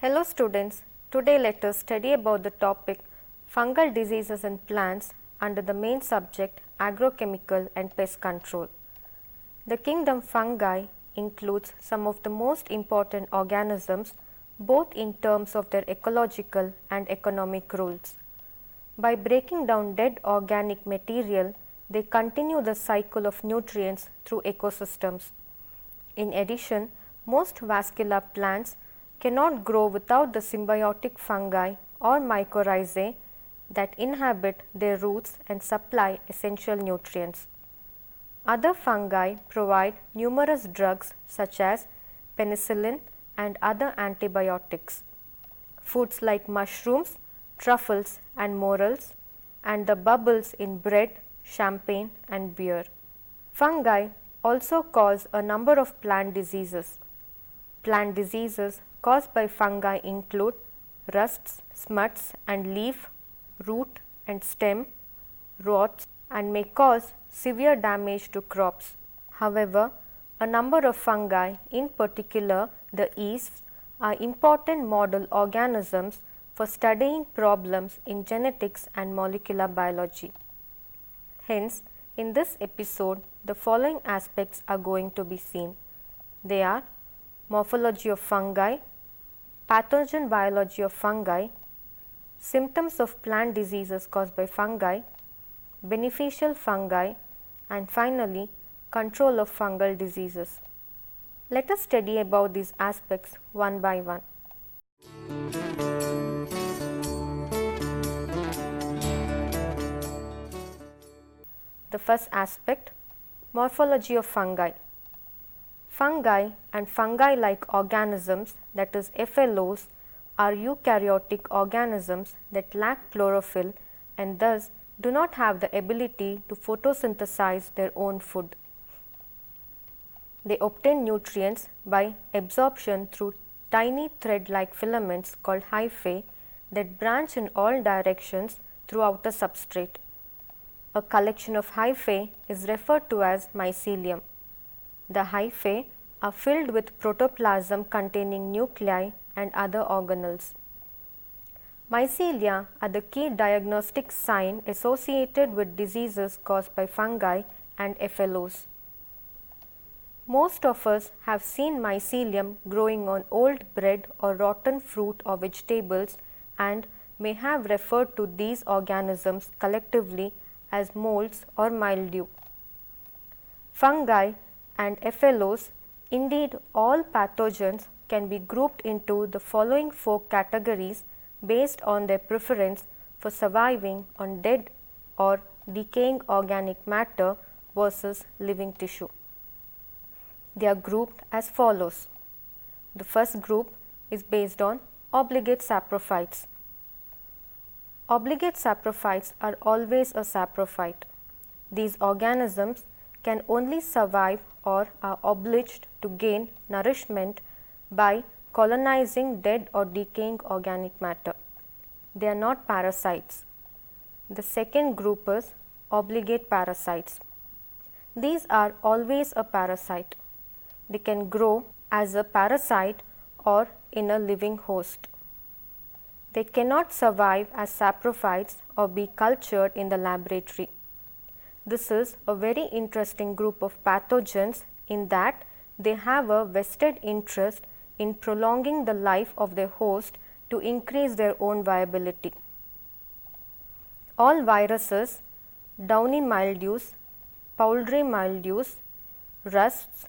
Hello students, today let us study about the topic fungal diseases in plants under the main subject agrochemical and pest control. The kingdom fungi includes some of the most important organisms both in terms of their ecological and economic roles. By breaking down dead organic material, they continue the cycle of nutrients through ecosystems. In addition, most vascular plants cannot grow without the symbiotic fungi or mycorrhizae that inhabit their roots and supply essential nutrients. Other fungi provide numerous drugs such as penicillin and other antibiotics. Foods like mushrooms, truffles and morels, and the bubbles in bread, champagne and beer. Fungi also cause a number of plant diseases. Plant diseases caused by fungi include rusts, smuts and leaf, root and stem, rots, and may cause severe damage to crops. However, a number of fungi, in particular the yeasts, are important model organisms for studying problems in genetics and molecular biology. Hence, in this episode, the following aspects are going to be seen. They are morphology of fungi, pathogen biology of fungi, symptoms of plant diseases caused by fungi, beneficial fungi, and finally, control of fungal diseases. Let us study about these aspects one by one. The first aspect, morphology of fungi. Fungi and fungi-like organisms, that is FLOs, are eukaryotic organisms that lack chlorophyll and thus do not have the ability to photosynthesize their own food. They obtain nutrients by absorption through tiny thread-like filaments called hyphae that branch in all directions throughout a substrate. A collection of hyphae is referred to as mycelium. The hyphae are filled with protoplasm containing nuclei and other organelles. Mycelia are the key diagnostic sign associated with diseases caused by fungi and FLOs. Most of us have seen mycelium growing on old bread or rotten fruit or vegetables and may have referred to these organisms collectively as molds or mildew. Fungi and FLOs, indeed all pathogens, can be grouped into the following four categories based on their preference for surviving on dead or decaying organic matter versus living tissue. They are grouped as follows. The first group is based on obligate saprophytes. Obligate saprophytes are always a saprophyte. These organisms can only survive or are obliged to gain nourishment by colonizing dead or decaying organic matter. They are not parasites. The second group is obligate parasites. These are always a parasite. They can grow as a parasite or in a living host. They cannot survive as saprophytes or be cultured in the laboratory. This is a very interesting group of pathogens in that they have a vested interest in prolonging the life of their host to increase their own viability. All viruses, downy mildews, powdery mildews, rusts,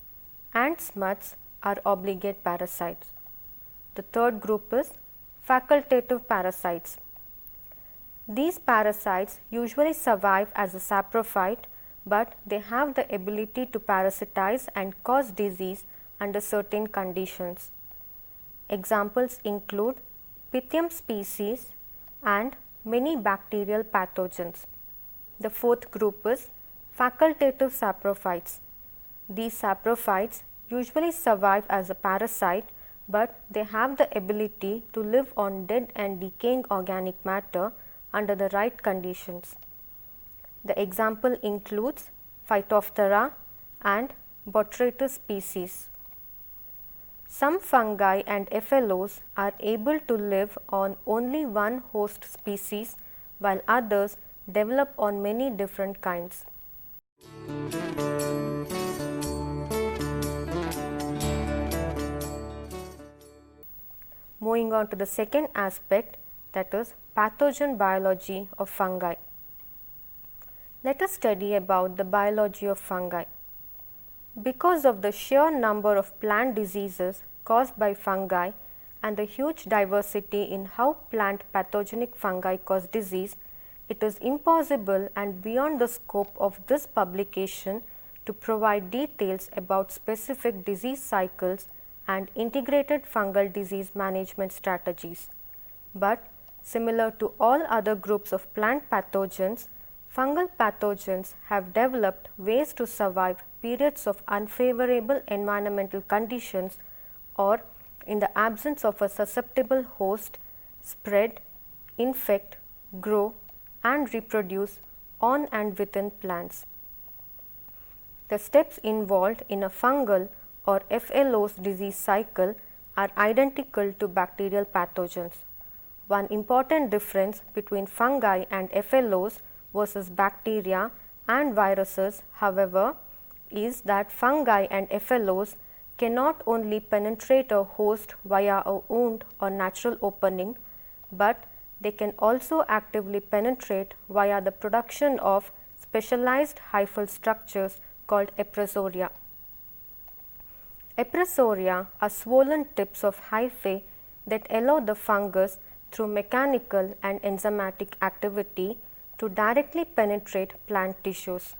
and smuts are obligate parasites. The third group is facultative parasites. These parasites usually survive as a saprophyte, but they have the ability to parasitize and cause disease under certain conditions. Examples include Pythium species and many bacterial pathogens. The fourth group is facultative saprophytes. These saprophytes usually survive as a parasite, but they have the ability to live on dead and decaying organic matter under the right conditions. The example includes Phytophthora and Botrytis species. Some fungi and FLOs are able to live on only one host species, while others develop on many different kinds. Moving on to the second aspect, that is pathogen biology of fungi. Let us study about the biology of fungi. Because of the sheer number of plant diseases caused by fungi and the huge diversity in how plant pathogenic fungi cause disease, it is impossible and beyond the scope of this publication to provide details about specific disease cycles and integrated fungal disease management strategies. But similar to all other groups of plant pathogens, fungal pathogens have developed ways to survive periods of unfavorable environmental conditions or, in the absence of a susceptible host, spread, infect, grow and reproduce on and within plants. The steps involved in a fungal or FLO's disease cycle are identical to bacterial pathogens. One important difference between fungi and FLOs versus bacteria and viruses, however, is that fungi and FLOs cannot only penetrate a host via a wound or natural opening, but they can also actively penetrate via the production of specialized hyphal structures called episoria. Episoria are swollen tips of hyphae that allow the fungus through mechanical and enzymatic activity to directly penetrate plant tissues.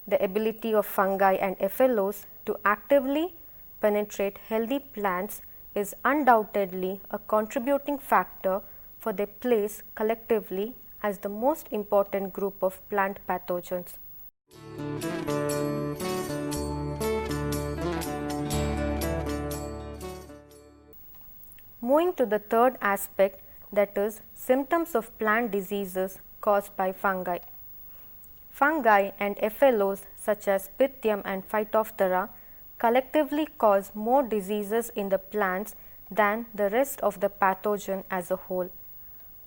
The ability of fungi and FLOs to actively penetrate healthy plants is undoubtedly a contributing factor for their place collectively as the most important group of plant pathogens. Moving to the third aspect, that is symptoms of plant diseases caused by fungi. Fungi and FLOs such as Pythium and Phytophthora collectively cause more diseases in the plants than the rest of the pathogen as a whole.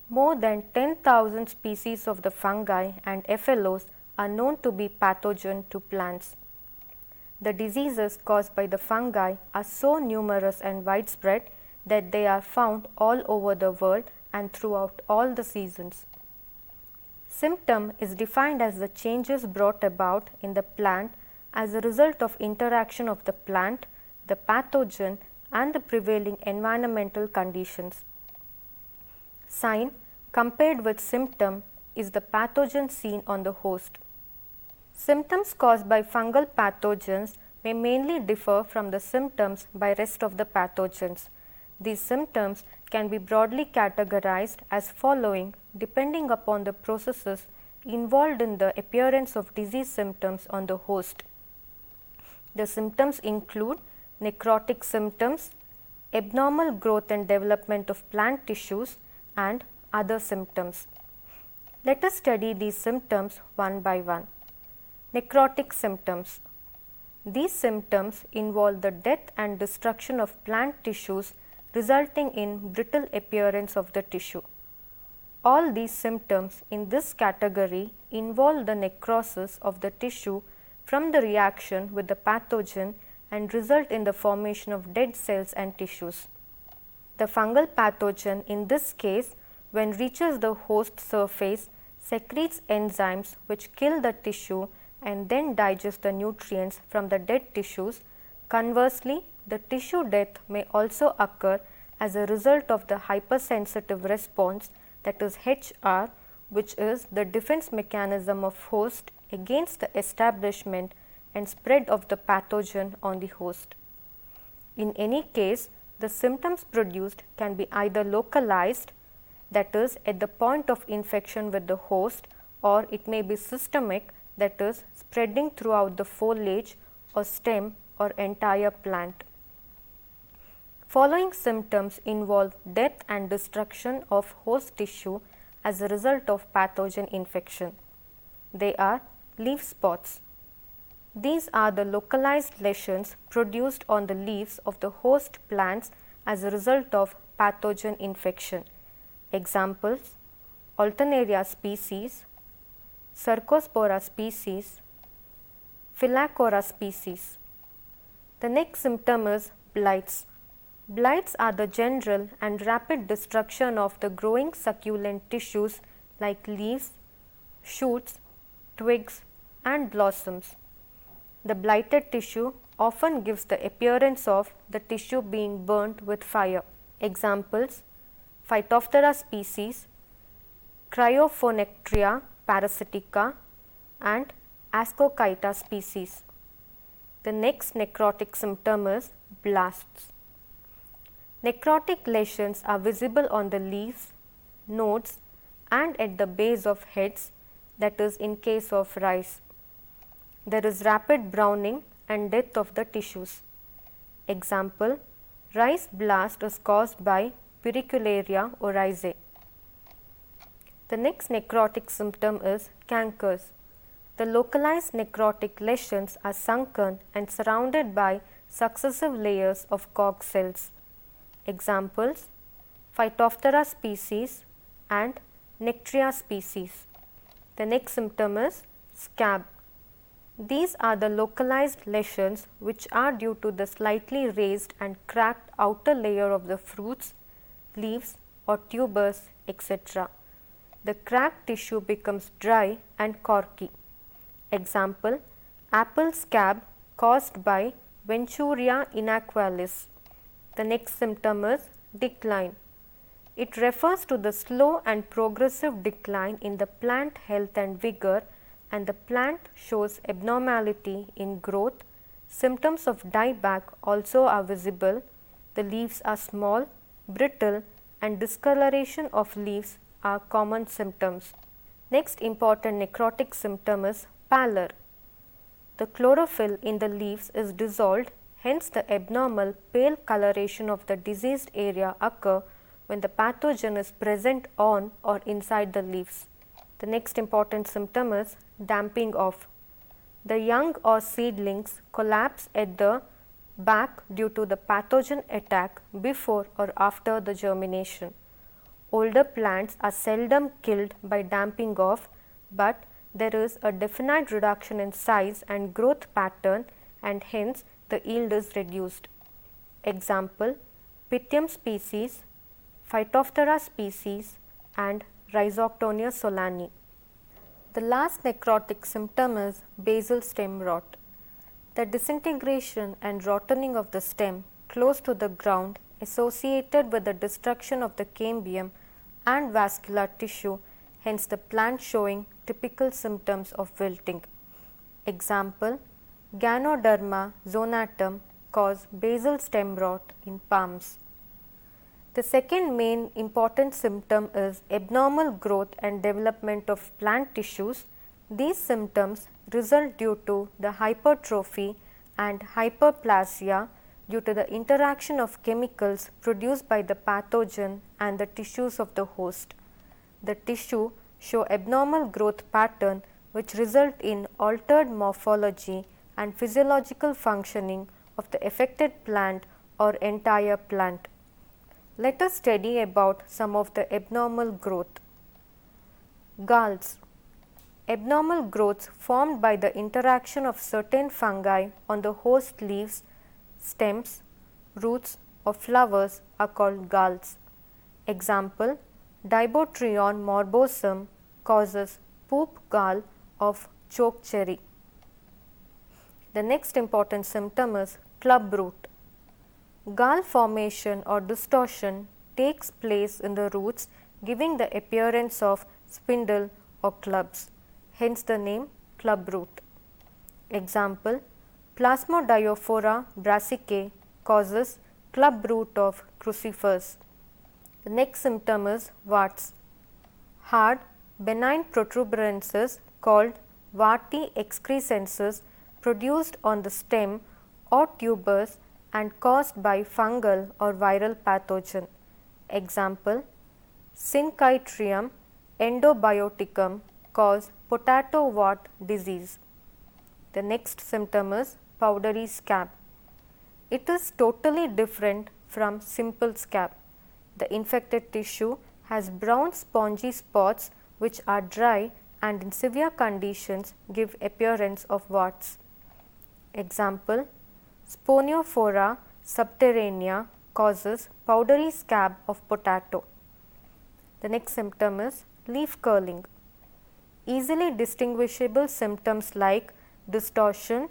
More than 10,000 species of the fungi and FLOs are known to be pathogen to plants. The diseases caused by the fungi are so numerous and widespread that they are found all over the world and throughout all the seasons. Symptom is defined as the changes brought about in the plant as a result of interaction of the plant, the pathogen and the prevailing environmental conditions. Sign compared with symptom is the pathogen seen on the host. Symptoms caused by fungal pathogens may mainly differ from the symptoms by rest of the pathogens. These symptoms can be broadly categorized as following depending upon the processes involved in the appearance of disease symptoms on the host. The symptoms include necrotic symptoms, abnormal growth and development of plant tissues and other symptoms. Let us study these symptoms one by one. Necrotic symptoms. These symptoms involve the death and destruction of plant tissues resulting in brittle appearance of the tissue. All these symptoms in this category involve the necrosis of the tissue from the reaction with the pathogen and result in the formation of dead cells and tissues. The fungal pathogen in this case, when reaches the host surface, secretes enzymes which kill the tissue and then digest the nutrients from the dead tissues. Conversely, the tissue death may also occur as a result of the hypersensitive response, that is HR, which is the defense mechanism of host against the establishment and spread of the pathogen on the host. In any case, the symptoms produced can be either localized, that is at the point of infection with the host, or it may be systemic, that is spreading throughout the foliage or stem or entire plant. Following symptoms involve death and destruction of host tissue as a result of pathogen infection. They are leaf spots. These are the localized lesions produced on the leaves of the host plants as a result of pathogen infection. Examples: Alternaria species, Cercospora species, Phylacora species. The next symptom is blights. Blights are the general and rapid destruction of the growing succulent tissues like leaves, shoots, twigs, and blossoms. The blighted tissue often gives the appearance of the tissue being burnt with fire. Examples: Phytophthora species, Cryophonectria parasitica, and Ascochyta species. The next necrotic symptom is blasts. Necrotic lesions are visible on the leaves, nodes, and at the base of heads, that is in case of rice. There is rapid browning and death of the tissues. Example: rice blast is caused by Puricularia oryzae. The next necrotic symptom is cankers. The localized necrotic lesions are sunken and surrounded by successive layers of cork cells. Examples: Phytophthora species and Nectria species. The next symptom is scab. These are the localized lesions which are due to the slightly raised and cracked outer layer of the fruits, leaves, or tubers, etc. The cracked tissue becomes dry and corky. Example: apple scab caused by Venturia inaqualis. The next symptom is decline. It refers to the slow and progressive decline in the plant health and vigor, and the plant shows abnormality in growth. Symptoms of dieback also are visible. The leaves are small, brittle, and discoloration of leaves are common symptoms. Next important necrotic symptom is pallor. The chlorophyll in the leaves is dissolved, hence the abnormal pale coloration of the diseased area occur when the pathogen is present on or inside the leaves. The next important symptom is damping off. The young or seedlings collapse at the back due to the pathogen attack before or after the germination. Older plants are seldom killed by damping off, but there is a definite reduction in size and growth pattern, and hence the yield is reduced. Example: Pythium species, Phytophthora species, and Rhizoctonia solani. The last necrotic symptom is basal stem rot. The disintegration and rottening of the stem close to the ground associated with the destruction of the cambium and vascular tissue, hence the plant showing typical symptoms of wilting. Example: Ganoderma zonatum cause basal stem rot in palms. The second main important symptom is abnormal growth and development of plant tissues. These symptoms result due to the hypertrophy and hyperplasia due to the interaction of chemicals produced by the pathogen and the tissues of the host. The tissue show abnormal growth pattern which result in altered morphology and physiological functioning of the affected plant or entire plant. Let us study about some of the abnormal growth. Galls. Abnormal growths formed by the interaction of certain fungi on the host leaves, stems, roots, or flowers are called galls. Example: Dibotrion morbosum causes poop gall of choke cherry. The next important symptom is club root. Gall formation or distortion takes place in the roots, giving the appearance of spindle or clubs, hence the name club root. Example: Plasmodiophora brassicae causes club root of crucifers. The next symptom is warts. Hard, benign protuberances called warty excrescences produced on the stem or tubers and caused by fungal or viral pathogen. Example: Syncytium endobioticum cause potato wart disease. The next symptom is powdery scab. It is totally different from simple scab. The infected tissue has brown spongy spots which are dry and in severe conditions give appearance of warts. Example, Sponiophora subterranea causes powdery scab of potato. The next symptom is leaf curling. Easily distinguishable symptoms like distortion,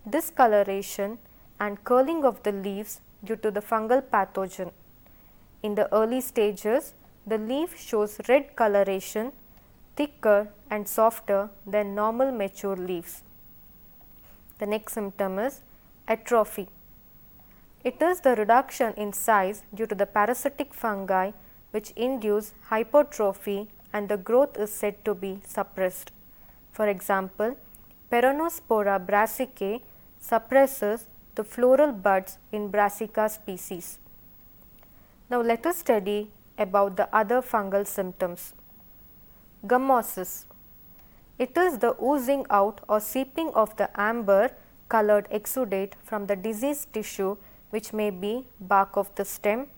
discoloration and curling of the leaves due to the fungal pathogen. In the early stages, the leaf shows red coloration, thicker and softer than normal mature leaves. The next symptom is atrophy. It is the reduction in size due to the parasitic fungi which induce hypertrophy and the growth is said to be suppressed. For example, Peronospora brassicae suppresses the floral buds in Brassica species. Now let us study about the other fungal symptoms. Gummosis. It is the oozing out or seeping of the amber colored exudate from the diseased tissue which may be bark of the stem,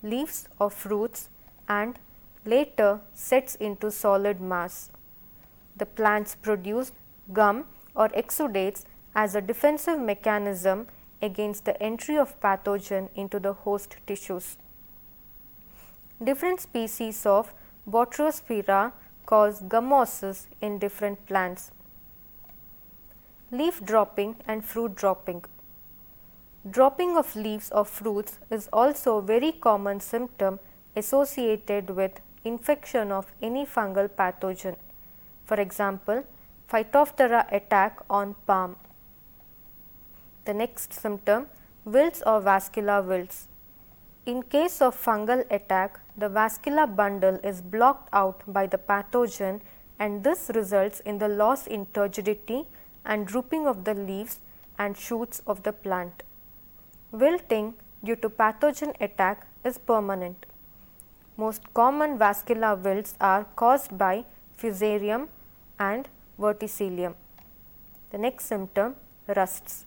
leaves or fruits and later sets into solid mass. The plants produce gum or exudates as a defensive mechanism against the entry of pathogen into the host tissues. Different species of Botryospira cause gummosis in different plants. Leaf dropping and fruit dropping. Dropping of leaves or fruits is also a very common symptom associated with infection of any fungal pathogen. For example, Phytophthora attack on palm. The next symptom, wilts or vascular wilts. In case of fungal attack, the vascular bundle is blocked out by the pathogen and this results in the loss in turgidity and drooping of the leaves and shoots of the plant. Wilting due to pathogen attack is permanent. Most common vascular wilts are caused by Fusarium and Verticillium. The next symptom, rusts.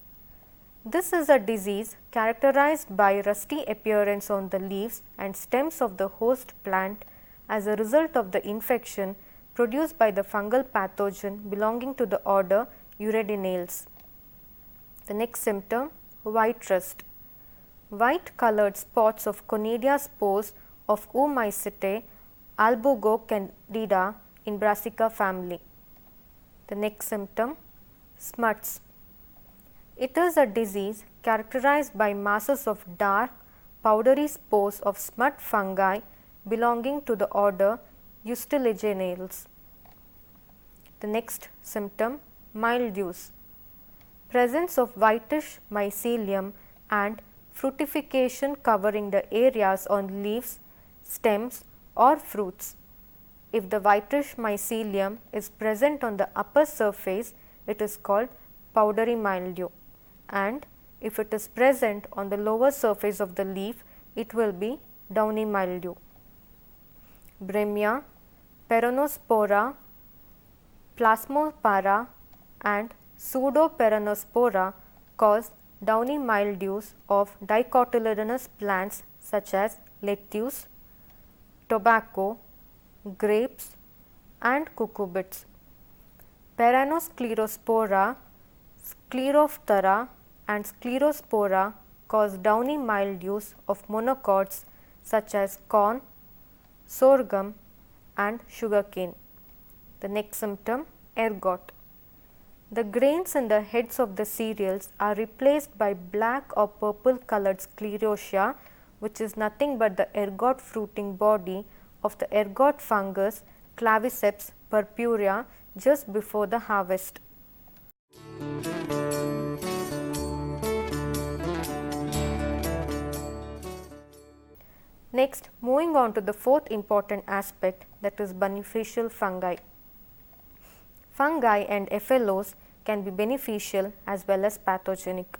This is a disease characterized by rusty appearance on the leaves and stems of the host plant as a result of the infection produced by the fungal pathogen belonging to the order Uridinales. The next symptom, white rust. White colored spots of Conidia spores of Oomycete albogocandida in Brassica family. The next symptom, smuts. It is a disease characterized by masses of dark, powdery spores of smut fungi belonging to the order Eustyliginales. The next symptom, mildews. Presence of whitish mycelium and fructification covering the areas on leaves, stems or fruits. If the whitish mycelium is present on the upper surface, it is called powdery mildew, and if it is present on the lower surface of the leaf, it will be downy mildew. Bremia, Peronospora, Plasmopara and Pseudoperonospora cause downy mildews of dicotyledonous plants such as lettuce, tobacco, grapes and cucurbits. Peranosclerospora, Sclerophthora and Sclerospora cause downy mildews of monocots such as corn, sorghum and sugarcane. The next symptom, ergot. The grains in the heads of the cereals are replaced by black or purple colored sclerotia, which is nothing but the ergot fruiting body of the ergot fungus Claviceps purpurea just before the harvest. Next, moving on to the fourth important aspect, that is beneficial fungi. Fungi and FLOs can be beneficial as well as pathogenic.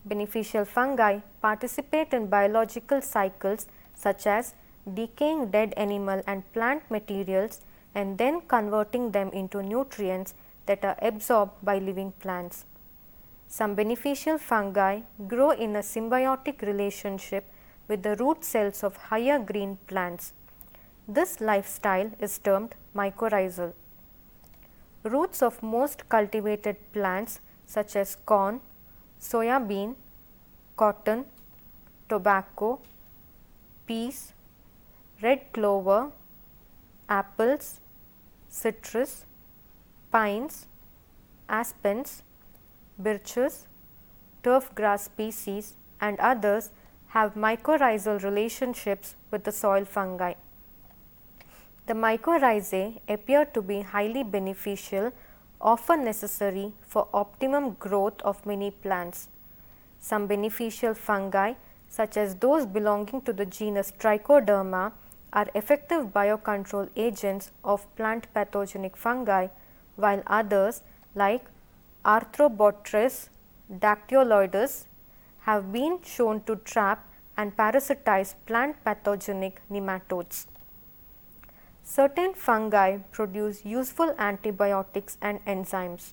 Beneficial fungi participate in biological cycles such as decaying dead animal and plant materials and then converting them into nutrients that are absorbed by living plants. Some beneficial fungi grow in a symbiotic relationship with the root cells of higher green plants. This lifestyle is termed mycorrhizal. Roots of most cultivated plants such as corn, soya bean, cotton, tobacco, peas, red clover, apples, citrus, pines, aspens, birches, turf grass species and others have mycorrhizal relationships with the soil fungi. The mycorrhizae appear to be highly beneficial, often necessary for optimum growth of many plants. Some beneficial fungi, such as those belonging to the genus Trichoderma, are effective biocontrol agents of plant pathogenic fungi, while others like Arthrobotrys dactyloides have been shown to trap and parasitize plant pathogenic nematodes. Certain fungi produce useful antibiotics and enzymes.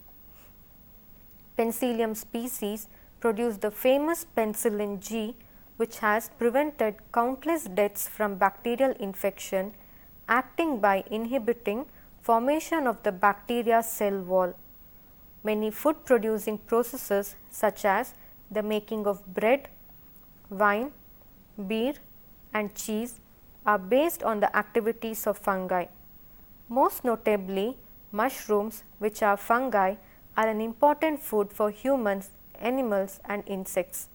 Penicillium species produce the famous penicillin G, which has prevented countless deaths from bacterial infection, acting by inhibiting formation of the bacteria cell wall. Many food producing processes such as the making of bread, wine, beer and cheese are based on the activities of fungi. Most notably, mushrooms, which are fungi, are an important food for humans, animals and insects.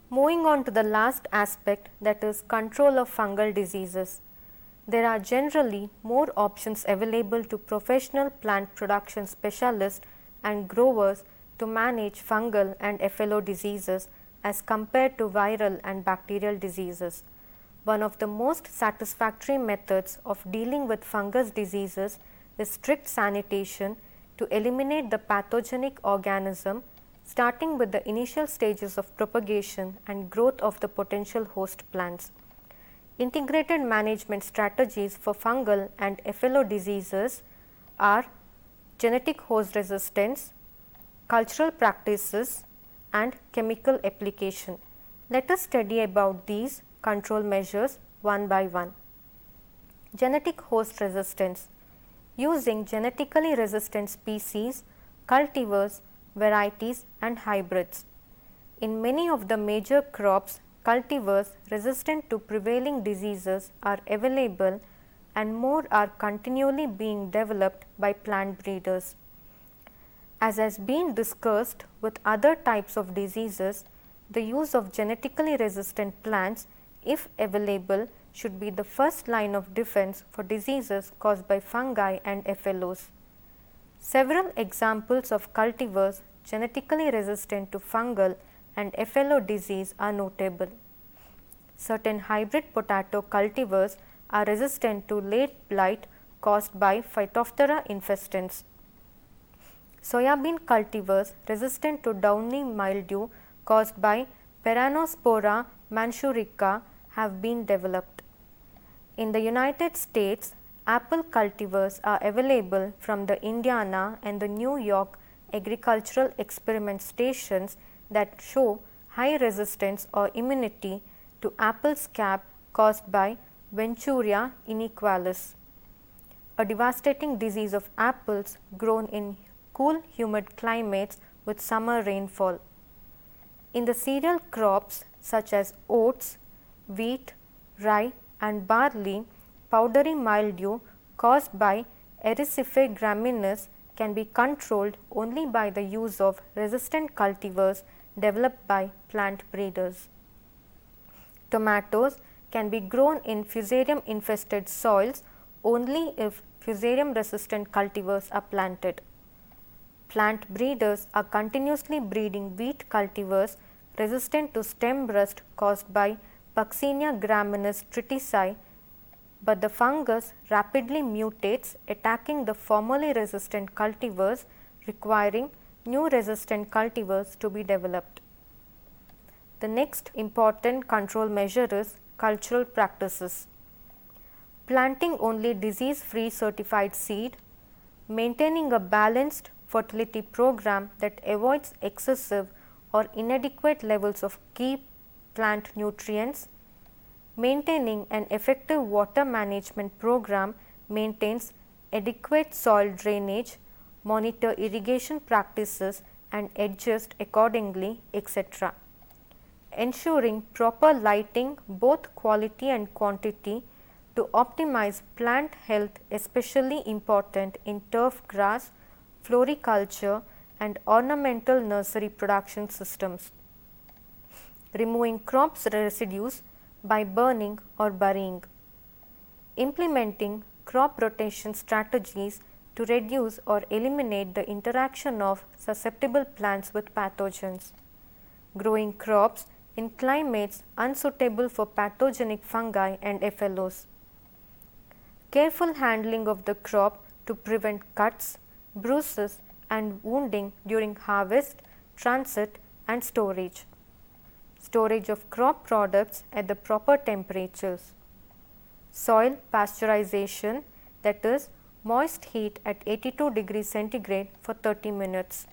Moving on to the last aspect, that is control of fungal diseases. There are generally more options available to professional plant production specialists and growers to manage fungal and FLO diseases as compared to viral and bacterial diseases. One of the most satisfactory methods of dealing with fungus diseases is strict sanitation to eliminate the pathogenic organism, starting with the initial stages of propagation and growth of the potential host plants. Integrated management strategies for fungal and FLO diseases are genetic host resistance, cultural practices and chemical application. Let us study about these control measures one by one. Genetic host resistance. Using genetically resistant species, cultivars, varieties and hybrids. In many of the major crops, cultivars resistant to prevailing diseases are available and more are continually being developed by plant breeders. As has been discussed with other types of diseases, the use of genetically resistant plants, if available, should be the first line of defense for diseases caused by fungi and FLOs. Several examples of cultivars genetically resistant to fungal and FLO disease are notable. Certain hybrid potato cultivars are resistant to late blight caused by Phytophthora infestans. Soybean cultivars resistant to downy mildew caused by Peronospora manchurica have been developed. In the United States, apple cultivars are available from the Indiana and the New York agricultural experiment stations that show high resistance or immunity to apple scab caused by Venturaria inequalis, a devastating disease of apples grown in cool, humid climates with summer rainfall. In the cereal crops such as oats, wheat, rye and barley, powdery mildew caused by Ericife graminis can be controlled only by the use of resistant cultivars developed by plant breeders. Tomatoes can be grown in fusarium infested soils only if fusarium resistant cultivars are planted. Plant breeders are continuously breeding wheat cultivars resistant to stem rust caused by Puccinia graminis tritici, but the fungus rapidly mutates, attacking the formerly resistant cultivars, requiring new resistant cultivars to be developed. The next important control measure is cultural practices. planting only disease-free certified seed, maintaining a balanced fertility program that avoids excessive or inadequate levels of key plant nutrients, maintaining an effective water management program, maintains adequate soil drainage, monitor irrigation practices and adjust accordingly, etc. Ensuring proper lighting, both quality and quantity, to optimize plant health, especially important in turf grass, floriculture and ornamental nursery production systems. Removing crops residues by burning or burying. Implementing crop rotation strategies to reduce or eliminate the interaction of susceptible plants with pathogens. Growing crops in climates unsuitable for pathogenic fungi and FLOs. Careful handling of the crop to prevent cuts, bruises and wounding during harvest, transit and storage. Storage of crop products at the proper temperatures. Soil pasteurization, that is moist heat at 82 degrees centigrade for 30 minutes.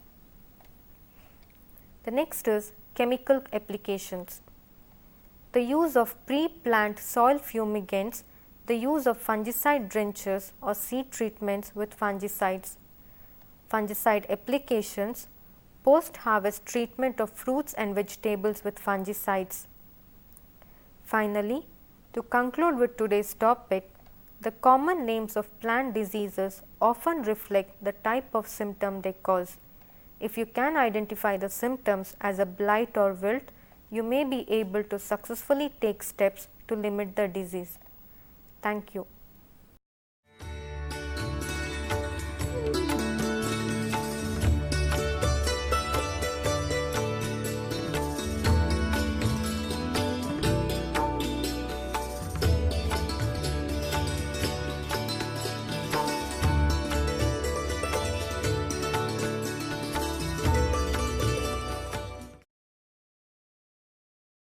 The next is chemical applications. The use of pre-plant soil fumigants, the use of fungicide drenches or seed treatments with fungicides. Fungicide applications, post-harvest treatment of fruits and vegetables with fungicides. Finally, to conclude with today's topic, the common names of plant diseases often reflect the type of symptom they cause. If you can identify the symptoms as a blight or wilt, you may be able to successfully take steps to limit the disease. Thank you.